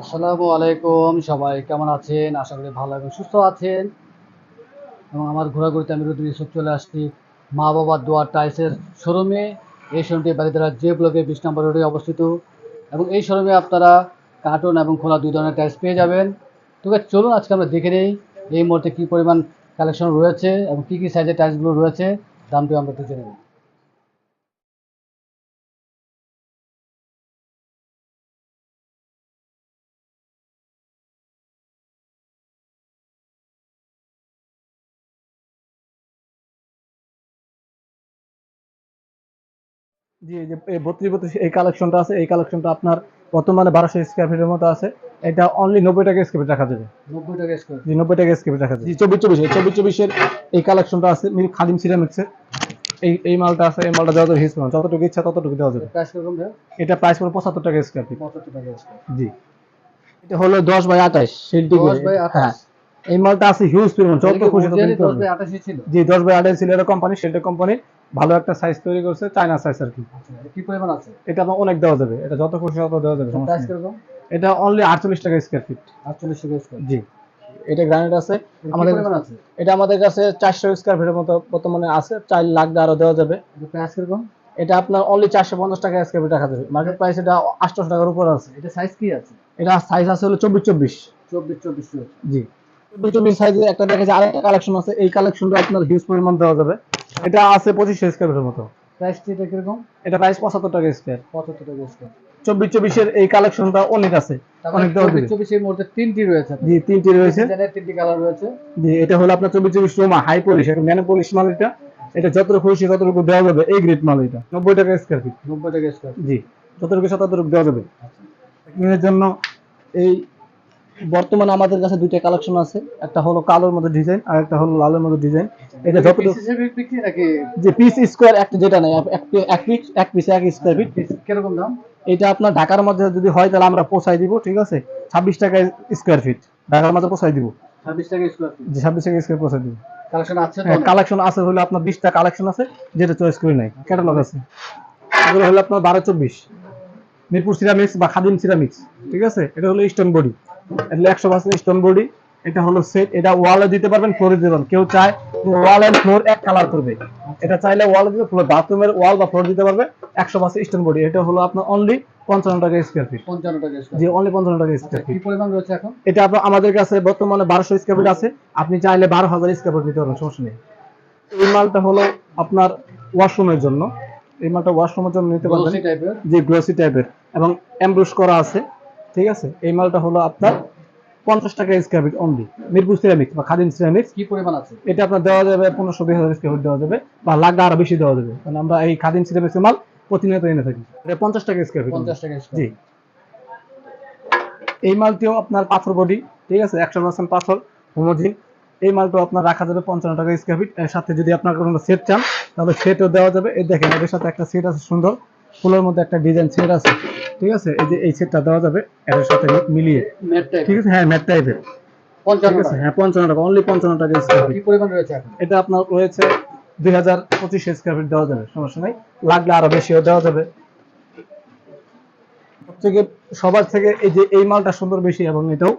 আসসালামু আলাইকুম, সবাই কেমন আছেন? আশা করি ভালো এবং সুস্থ আছেন। এবং আমার ঘোরাঘুরিতে আমি রুদ্র ইউসুফ চলে আসছি মা বাবার দোয়া টাইলসের শোরুমে। এই শোরুমটি বারিধারা জে ব্লকে 20 নম্বর রোডে অবস্থিত। এবং এই শোরুমে আপনারা কার্টুন এবং খোলা দুই ধরনের টাইলস পেয়ে যাবেন। তবে চলুন আজকে আমরা দেখে নেই এই মুহূর্তে কী পরিমাণ কালেকশন রয়েছে এবং কী কী সাইজের টাইলসগুলো রয়েছে, দামটিও আমরা একটু জেনে নেব। জি, এই যে 32 এই কালেকশনটা আছে, এই কালেকশনটা আপনার বর্তমানে 1200 স্কয়ার ফিটের মতো আছে। এটা অনলি 90 টাকা স্কয়ার ফিট রাখা যাবে। 90 টাকা স্কোয়ার জি, ফিট। 90 টাকা স্কয়ার ফিট রাখা যাবে। জি, 24 এই 24 এর এই কালেকশনটা আছে মিল খাদিম সিরামিক্সের। এই মালটা আছে, এই মালটা দেওয়া যাবে হিউজ পরিমাণ। যতটুকু ইচ্ছা ততটুকু দেওয়া যাবে। প্রাইস কিরকম ভাইয়া? এটা প্রাইস পড়বে 75 টাকা স্কয়ার ফিট। 75 টাকা স্কোয়ার ফিট। জি। এটা হলো 10 বাই 28 শিল্টি দশ করে। বাই আঠাশ হ্যাঁ। এই মালটা আছে হিউজ পরিমাণ। এটা যত কি খুশি তত অরিজিনালি নিতে দশ পারবে। বাই আঠাশই ছিল? জি, 10 বাই 28 ছিল, এটা কোম্পানি শিল্টি কোম্পানি ভালো একটা সাইজ তৈরি করছে, চায়না সাইজ আর কি। আচ্ছা, এটা কি পরিমাণ আছে? এটা আপনার অনেক দেওয়া যাবে। এটা যত খুশি তত দেওয়া যাবে, এটা সমস্যা প্রাইস নেই। কিরকম? এটা অনলি 48 টাকা স্কয়ার ফিট। 48 টাকা স্কোয়ার জি। ফিট। এটা গ্রানাইট আছে এটা কি আমাদের পরিমাণ আছে? এটা আমাদের কাছে 400 স্কয়ার ফিটের মতো বর্তমানে আছে, 4 লাখ আরো দেওয়া যাবে। এটা প্রাইস কিরকম? এটা আপনার অনলি 450 টাকা স্কয়ার ফিট রাখা যাবে। মার্কেট প্রাইস এটা 800 টাকার উপরে আছে। এটা সাইজ কি আছে? এটা সাইজ আছে হলো 24-24। 24-24 রয়েছে। জি। 24-24 সাইজের একটা দেখা যায় আরেকটা কালেকশন আছে। এই কালেকশনটা আপনার হিউজ পরিমাণ দেওয়া যাবে। এটা আছে 2500 স্কয়ার ফিটের মতো। প্রাইসটা এটা কিরকম? এটা প্রাইস 75 টাকা স্কয়ার। 75 টাকা স্কোয়ার। 24-24 এর এই কালেকশনটা অনেক আছে, তার মানে অনেক দেওয়া যাবে। 24-24 এর মধ্যে তিনটি রয়েছে জি, আপনাদের। 3টি তিনটি রয়েছে। ডিজাইনের তিনটি কালার রয়েছে। জি, এটা হলো আপনার 24-24 রোমা হাই পলিশ, এটা ন্যানো পলিশ মাল এটা। আচ্ছা, এটা যতটুকু খুশি ততটুকু দেওয়া যাবে, এই গ্রেড মাল এটা। 90 টাকা স্কয়ার ফিট। 90 টাকা স্কোয়ার ফিট। জি, যতটুকু ইচ্ছা ততটুকু দেওয়া যাবে। আচ্ছা, এর জন্য এই বর্তমানে আমাদের কাছে দুইটা কালেকশন আছে। একটা হলো কালোর মধ্যে ডিজাইন আর একটা হলো লালের মধ্যে ডিজাইন। আচ্ছা, এটা এগুলো কি পিস যতটুকু হিসেবে বিক্রি নাকি? যে পিস স্কয়ার একটা যেটা নাই, এক পিস এক স্কয়ার আচ্ছা, ফিট। পিস কিরকম দাম? এটা আপনার ঢাকার মধ্যে যদি হয় তাহলে আমরা পোষাই দিব, ঠিক আছে? 26 টাকা স্কয়ার ফিট ঢাকার মধ্যে পোষাই দিব। 26 টাকা স্কোয়ার ফিট। যে 26 টাকা স্কয়ার পোষাই দিব। কালেকশন আছে তো হ্যাঁ, অনেক। কালেকশন আছে হলো আপনার 20টা কালেকশন আছে, যেটা চয়েস করে নাই, আচ্ছা, ক্যাটালগ এগুলো আছে। এগুলো হলো আপনার 12-24 মিরপুর সিরামিক্স বা খাদিম সিরামিক্স, ঠিক আছে? এটা হলো স্টোন বডি, এটা 100% স্টোন বডি। এটা হলো সেট, এটা ওয়ালে দিতে পারবেন, ফ্লোরে দিতে পারবেন। কেউ চায় ওয়াল এন্ড ফ্লোর এক কালার করবে, আচ্ছা, এটা চাইলে ওয়ালে দিতে, ফ্লোর বাথরুমের ওয়াল বা ফ্লোর দিতে পারবে। 100% স্টোন বডি। এটা হলো আপনার অনলি 55 টাকা স্কয়ার ফিট। 55 টাকা স্কোয়ার জি, ফিট। অনলি 55 টাকা আচ্ছা, স্কয়ার কি ফিট। পরিমাণ রয়েছে এখন? এটা আপনার আমাদের কাছে বর্তমানে 1200 স্কয়ার ফিট আছে। আপনি চাইলে 12,000 স্কয়ার ফিট নিতে পারবেন, সমস্যা নেই। এই মালটা হলো আপনার ওয়াশরুমের জন্য। এই মালটা ওয়াশরুমের জন্য নিতে পারবেন। গ্লসি টাইপের। যে গ্লসি টাইপের এবং এমব্রুশ করা আছে, ঠিক আছে? এই মালটা হলো আপনার 50 টাকা square fit only. Mirpur ceramics বা খাদিম সিরামিক্স। কি পরিমাণ আছে? এটা আপনার দেওয়া যাবে 1500-2000 স্কয়ার ফিট দেওয়া যাবে, বা লাগলে আরো বেশি দেওয়া যাবে, কারণ আমরা এই খাদিম সিরামিক্সের মাল প্রতিনিয়ত এনে থাকি। এটা 50 টাকা স্কয়ার ফিট। 50 টাকা স্কোয়ার জি। ফিট। এই মালটিও আপনার পাথর বডি, ঠিক আছে? 100% পাথর, হোমোজিন। এই মালটাও আপনার রাখা যাবে 55 টাকা স্কয়ার ফিট। এর সাথে যদি আপনার কোনো সেট চান তাহলে সেটও দেওয়া যাবে। এই দেখেন, এর সাথে একটা সেট আছে সুন্দর, ফুলের মধ্যে একটা ডিজাইন সেট আছে, ঠিক আছে? এই যে এই সেটটা দেওয়া যাবে এর সাথে মিলিয়ে, ম্যাট ঠিক টাইপের। আছে? হ্যাঁ, ম্যাট টাইপের, ঠিক 55 আছে? টাকা। হ্যাঁ, 55 টাকা, অনলি 55 টাকা স্কয়ার কি ফিট। পরিমাণ রয়েছে এখন? এটা আপনার রয়েছে 2025 স্কয়ার ফিট দেওয়া যাবে, সমস্যা নাই। লাগলে আরো বেশিও দেওয়া যাবে। থেকে সবার থেকে এই যে এই মালটা সুন্দর বেশি, এবং এটাও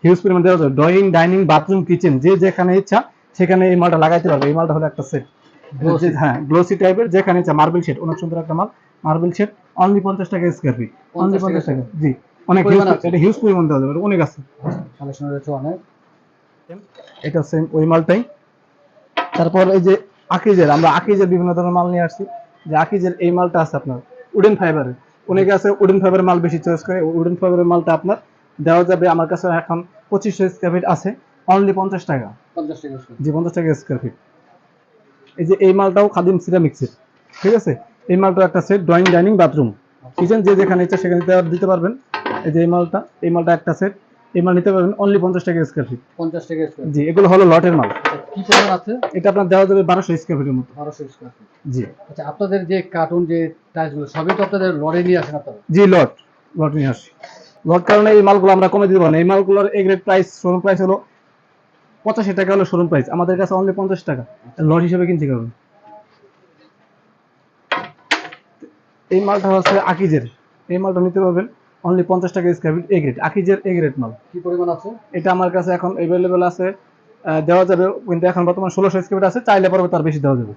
হিউজ পরিমাণ দেওয়া যাবে। ড্রয়িং, ডাইনিং, বাথরুম, কিচেন, যে যেখানে ইচ্ছা সেখানে এই মালটা লাগাইতে পারবে। এই মালটা হলো একটা সেট। এটা যে গ্লসি। হ্যাঁ, গ্লোসি টাইপের, যেখানে ইচ্ছা। মার্বেল শেড, অনেক সুন্দর একটা মাল। মার্বেল শেড অনলি 50 টাকা স্কয়ার ফিট। অনলি 50 টাকা 50 টাকা। Square feet. জি, কি অনেক হিউজ, পরিমাণ আছে? এটা হিউজ পরিমাণ দেওয়া যাবে, অনেক আছে। কালেকশন রয়েছে অনেক। এটা সেম ওই মালটাই। তারপর এই যে আকিজের, আমরা আকিজের বিভিন্ন ধরনের মাল নিয়ে আসছি। যে আকিজের এই মালটা আছে আপনার উডেন ফাইবারের। অনেকে আছে উডেন ফাইবারের মাল বেশি চয়েস করে। উডেন ফাইবারের মালটা আপনার দেওয়া যাবে, আমার কাছে এখন 2500 স্কয়ার ফিট আছে, অনলি 50 টাকা। 50 টাকা স্কোয়ার জি, ফিট। 50 টাকা স্কয়ার ফিট। এই যে এই মালটাও খাদিম সিরামিক্সের, ঠিক আছে? এই মালটাও একটা সেট, ড্রয়িং, ডাইনিং, বাথরুম, আচ্ছা, কিচেন, যে যেখানে ইচ্ছা সেখানে দিতে পারবেন। এই যে এই মালটা একটা সেট। এই মাল নিতে পারবেন অনলি 50 টাকা স্কয়ার ফিট। 50 টাকা স্কোয়ার জি, ফিট। এগুলো হলো লটের মাল। আচ্ছা, কি পরিমাণ আছে? এটা আপনার দেওয়া যাবে 1200 স্কয়ার ফিটের মতো। 1200 স্কোয়ার ফিট। জি। আচ্ছা, আপনাদের যে কার্টুন যে টাইলসগুলো সবই তো আপনাদের লড়ে নিয়ে আসেন আপনারা? জি, লট নিয়ে আসি। লট কারণে এই মালগুলো আমরা কমে দিতে পারি না। এই মালগুলোর A grade price, showroom price হলো 85 টাকা, হলো শোরুম প্রাইস। আমাদের কাছে অনলি 50 টাকা আচ্ছা, লট হিসেবে কিনতে পারবেন। এই মালটা হচ্ছে আকিজের। এই মালটা নিতে পারবেন অনলি 50 টাকা স্কয়ার ফিট এ গ্রেড, আকিজের এ গ্রেড মাল। কি পরিমাণ আছে? এটা আমার কাছে এখন अवेलेबल আছে, দেওয়া যাবে, কিন্তু এখন বর্তমান 1600 স্কয়ার ফিট আছে, চাইলে পরে তার বেশি দেওয়া যাবে।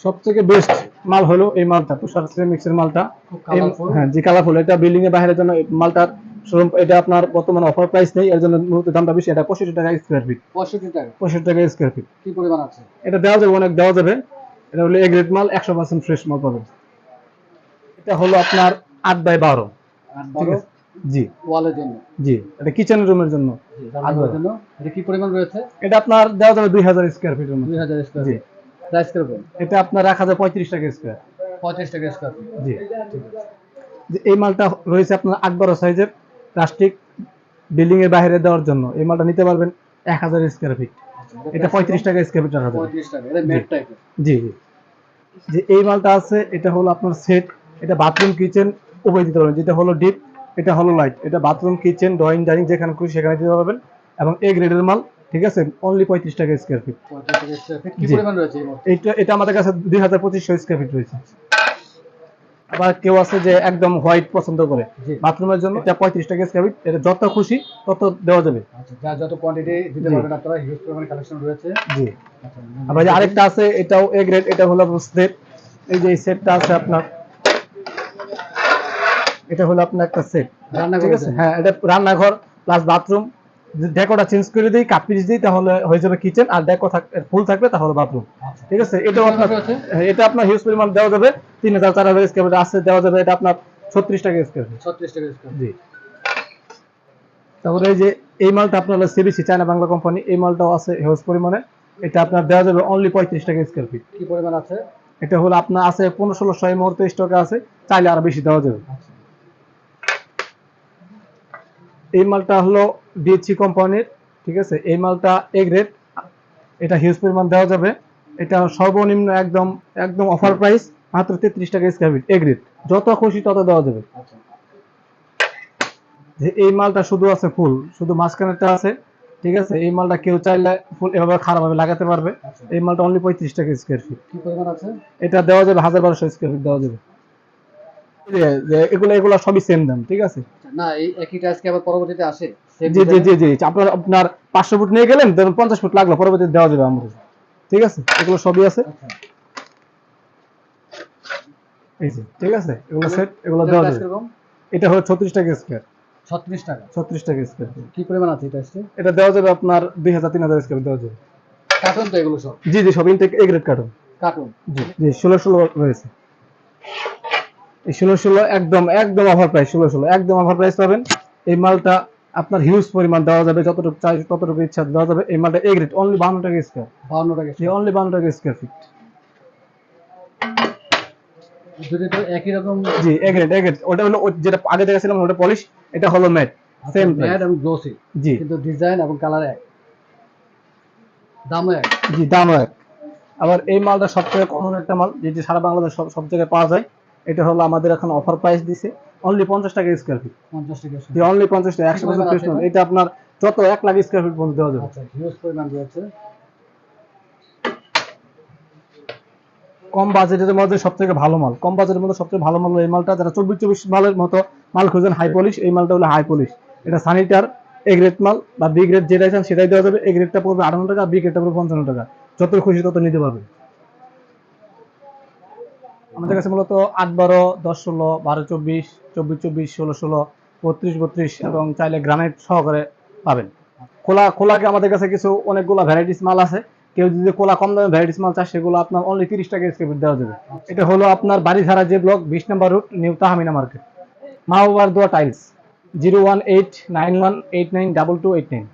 সবথেকে বেস্ট মাল হলো এই মালটা, তুষার সিরামিক্সের মালটা। খুব কালারফুল। হ্যাঁ জি, কালারফুল। এটা বিল্ডিং এর বাইরের জন্য এই মালটার শোরুম, এটা আপনার বর্তমানে অফার প্রাইস নেই, এর জন্য মূলত দামটা বেশি। এটা 65 টাকা স্কয়ার ফিট। 65 টাকা। 65 টাকা স্কয়ার ফিট। কি পরিমাণ আছে? এটা দেওয়া যাবে, অনেক দেওয়া যাবে। এটা হলো এ গ্রেড মাল, 100% ফ্রেশ মাল পাবেন। এটা হলো আপনার 8 বাই 12। 8 ঠিক 12 আছে, জি ওয়ালের জন্য। জি, এটা কিচেন রুমের জন্য। জি, রান্নাঘরের জন্য। এটা কি পরিমাণ রয়েছে? এটা আপনার দেওয়া যাবে 2000 স্কয়ার ফিটের মতো। 2000 স্কয়ার জি, ফিট। প্রাইস কিরকম? এটা আপনার রাখা যায় 35 টাকা স্কয়ার। 35 টাকা স্কয়ার ফিট। জি, ঠিক আছে। যে এই মালটা রয়েছে আপনার 8 12 সাইজের, প্লাস্টিক, বিল্ডিং এর বাইরে দেওয়ার জন্য। এই মালটা নিতে পারবেন 1000 স্কয়ার ফিট। এটা 35 টাকা স্কয়ার ফিট রাখা যাবে। 35 টাকা। এটা ম্যাট টাইপের। জি জি, যে এই মালটা আছে, এটা হলো আপনার সেট। এটা বাথরুম কিচেন উভয় দিতে পারবেন, যেটা হলো ডিপ, এটা হলো লাইট। এটা বাথরুম কিচেন ড্রয়িং ডাইনিং যেখানে খুশি সেখানে দিতে পারবেন, এবং এ গ্রেডের মাল। ঠিক আছে, অনলি 35 টাকা স্কয়ার ফিট। 35 টাকা স্কয়ার ফিট। কি জি, পরিমাণ রয়েছে এই মুহূর্তে? এটা আমাদের কাছে 2500 স্কয়ার ফিট রয়েছে। আবার কেউ আছে যে একদম হোয়াইট পছন্দ করে জি। বাথরুমের জন্য, এটা 35 টাকা স্কয়ার ফিট। এটা যত খুশি তত দেওয়া যাবে। আচ্ছা, যা যত কোয়ান্টিটি দিতে জি। পারবেন আপনারা, হিউজ পরিমাণ কালেকশন রয়েছে। জি, আচ্ছা। আবার যে আরেকটা আছে, এটাও এ গ্রেড। এটা হলো সেট। এই যে এই সেটটা আছে আপনার, এটা হলো আপনার একটা সেট। ঠিক রান্নাঘরের আছে, জন্য। হ্যাঁ, এটা রান্নাঘর প্লাস বাথরুম। ডেকোটা চেঞ্জ করে দিই, কাপিস দিই, তাহলে হয়ে যাবে কিচেন। আর ডেকো ফুল থাকবে তাহলে বাথরুম। আচ্ছা। ঠিক আছে, এটাও কি আপনার, পরিমাণ রয়েছে? এটা আপনার হিউজ পরিমাণ দেওয়া যাবে। 3000 4000 স্কয়ার ফিট আছে, দেওয়া যাবে। এটা আপনার 36 টাকা স্কয়ার ফিট। 36 টাকা স্কয়ার ফিট। জি, তারপরে এই যে এই মালটা আপনার সিবিসি চায়না বাংলা কোম্পানি, এই মালটাও আছে হিউজ পরিমাণে। এটা আপনার দেওয়া যাবে অনলি 35 টাকা স্কয়ার ফিট। কি পরিমাণ আছে? এটা হলো আপনার আছে 15 1600 এই মুহূর্তে স্টকে আছে, চাইলে আরো বেশি দেওয়া যাবে। আচ্ছা। এই মালটা হলো ডিএচসি কোম্পানির। ঠিক আছে, এই মালটা এ গ্রেড। এটা হিউজ পরিমাণ দেওয়া যাবে। এটা সর্বনিম্ন একদম একদম অফার প্রাইস, মাত্র 33 টাকা স্কয়ার ফিট এ গ্রেড। যত খুশি তত দেওয়া যাবে। আচ্ছা। যে এই মালটা শুধু আছে ফুল, শুধু মাঝখানেরটা আছে। ঠিক আছে, এই মালটা কেউ চাইলে ফুল এভাবে খারাপ ভাবে লাগাতে পারবে। আচ্ছা। এই মালটা অনলি 35 টাকা স্কয়ার ফিট। কি পরিমাণ আছে? এটা দেওয়া যাবে 1200 স্কয়ার ফিট দেওয়া যাবে। যে এগুলো এগুলো সবই সেম দাম। ঠিক আছে, আচ্ছা, না এই একই টাইস কি আবার পরবর্তীতে আসে? সেম জি জি ডিজাইনের? জি জি, আপনার আপনার 500 ফুট নিয়ে গেলেন, ধরুন 50 ফুট লাগলো, পরবর্তীতে দেওয়া যাবে আমাদের। ঠিক আছে, এগুলো সবই আছে। আচ্ছা। এই যে, ঠিক আছে, এগুলো সেট, এগুলো এটার দেওয়া প্রাইস যাবে। কিরকম? এটা হলো 36 টাকা স্কয়ার। 36 টাকা। 36 টাকা স্কয়ার ফিট। কি পরিমাণ আছে এই টাইসে? এটা দেওয়া যাবে আপনার 2000 3000 স্কয়ার দেওয়া যাবে। কার্টুন তো এগুলো সব? জি জি, সব intact A grade carton. Carton. জি জি, 16 রয়েছে। এই 16 একদম একদম অফার প্রাইস। 16 একদম অফার প্রাইস পাবেন। এই মালটা আপনার হিউজ পরিমাণ দেওয়া যাবে, যতটুকু চাই ততটুকু ইচ্ছা দেওয়া যাবে। এই মালটা এ গ্রেড অনলি 52 টাকা স্কয়ার। 52 টাকা জি, স্কয়ার। অনলি 52 টাকা স্কয়ার ফিট। যদি তো একই রকম। জি, এ গ্রেড এ গ্রেড। ওটা হলো যেটা আগে দেখাছিলাম ওটা পলিশ, এটা হলো ম্যাট। Same price. ম্যাট এবং গ্লসি। জি কিন্তু ডিজাইন এবং কালার এক, দামও এক। জি, দামও এক। আবার এই মালটা সবথেকে কমন একটা মাল, যেটি সারা বাংলাদেশ সব সব জায়গায় পাওয়া যায়। এটা হলো আমাদের এখন অফার প্রাইস দিছে অনলি 50 টাকা স্কয়ার ফিট। 50 টাকা জি, স্কয়ার। অনলি 50 টাকা, কি 100% পরিমাণ ফ্রেশ আছে মাল। এটা? এটা আপনার যত 1 লাখ স্কয়ার ফিট পর্যন্ত দেওয়া যাবে। আচ্ছা, হিউজ পরিমাণ রয়েছে। কম বাজেটের মধ্যে সবথেকে ভালো মাল, কম বাজেটের মধ্যে সবথেকে ভালো মাল হলো এই মালটা। যারা 24 মালের মতো মাল খুঁজেন হাই পলিশ, এই মালটা হলো হাই পলিশ। এটা সানিটার এ গ্রেড মাল, বা বি গ্রেড যেটাই চান সেটাই দেওয়া যাবে। এ গ্রেডটা পড়বে 58 টাকা, বি গ্রেডটা পড়বে 55 টাকা। যত খুশি তত নিতে পারবে। আমাদের কাছে মূলত 8 12 10 16 12 24 24 24 16 16 32 32 এবং চাইলে গ্রানাইট সহকারে পাবেন। খোলা খোলাকে আমাদের কাছে কিছু অনেকগুলো ভ্যারাইটিস মাল আছে। কেউ যদি কোলা কম দামে ভ্যারাইটিস মাল চায়, সেগুলো আপনার অনলি 30 টাকা স্কয়ার ফিট দেওয়া যাবে। এটা হলো আপনার বাড়িধারা যে ব্লক 20 নম্বর রুট, নিউ তাহমিনা মার্কেট, মা বাবার দোয়া টাইলস। 01891892289।